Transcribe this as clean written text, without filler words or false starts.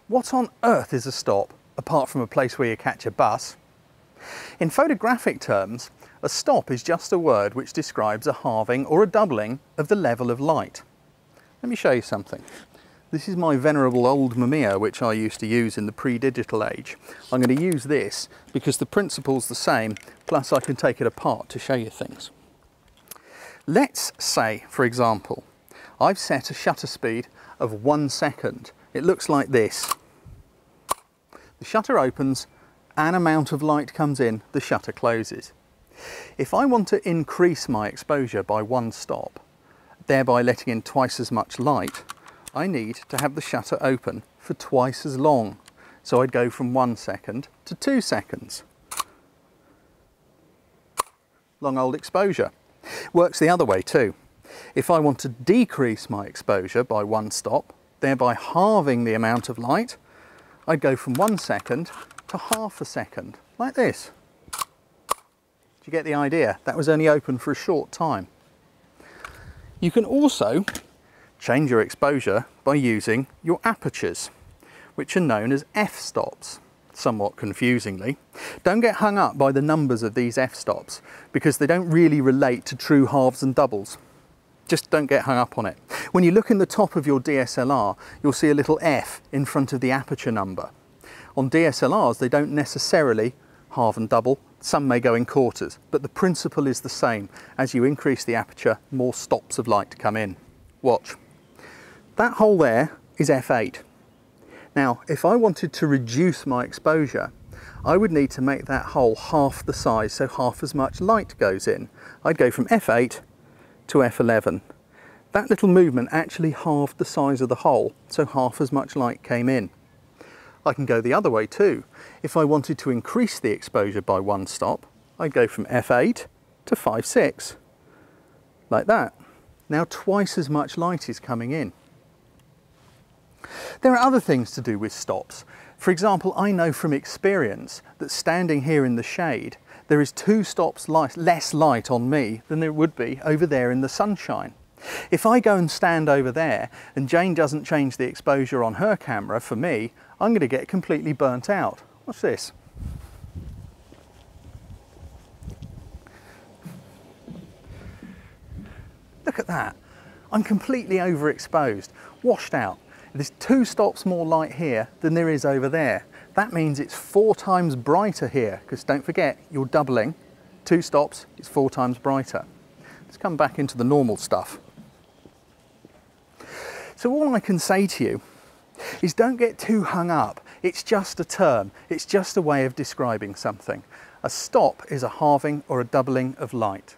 What on earth is a stop, apart from a place where you catch a bus? In photographic terms, a stop is just a word which describes a halving or a doubling of the level of light. Let me show you something. This is my venerable old Mamiya, which I used to use in the pre-digital age. I'm going to use this because the principle's the same, plus I can take it apart to show you things. Let's say, for example, I've set a shutter speed of 1 second. It looks like this. The shutter opens, an amount of light comes in, the shutter closes. If I want to increase my exposure by 1 stop, thereby letting in twice as much light, I need to have the shutter open for twice as long. So I'd go from 1 second to 2 seconds. Long old exposure. Works the other way too. If I want to decrease my exposure by 1 stop, thereby halving the amount of light, I'd go from 1 second to half a second, like this. Do you get the idea? That was only open for a short time. You can also change your exposure by using your apertures, which are known as f-stops, somewhat confusingly. Don't get hung up by the numbers of these f-stops, because they don't really relate to true halves and doubles. Just don't get hung up on it. When you look in the top of your DSLR, you'll see a little F in front of the aperture number. On DSLRs, they don't necessarily halve and double. Some may go in quarters, but the principle is the same. As you increase the aperture, more stops of light come in. Watch. That hole there is f8. Now, if I wanted to reduce my exposure, I would need to make that hole half the size, so half as much light goes in. I'd go from f8 to f11. That little movement actually halved the size of the hole, so half as much light came in. I can go the other way too. If I wanted to increase the exposure by 1 stop, I'd go from f8 to 5.6, like that. Now twice as much light is coming in. There are other things to do with stops. For example, I know from experience that standing here in the shade, there is 2 stops less light on me than there would be over there in the sunshine. If I go and stand over there and Jane doesn't change the exposure on her camera for me, I'm going to get completely burnt out. Watch this. Look at that. I'm completely overexposed, washed out. There's 2 stops more light here than there is over there. That means it's 4 times brighter here, because don't forget, you're doubling. 2 stops, it's 4 times brighter. Let's come back into the normal stuff. So all I can say to you is don't get too hung up. It's just a term. It's just a way of describing something. A stop is a halving or a doubling of light.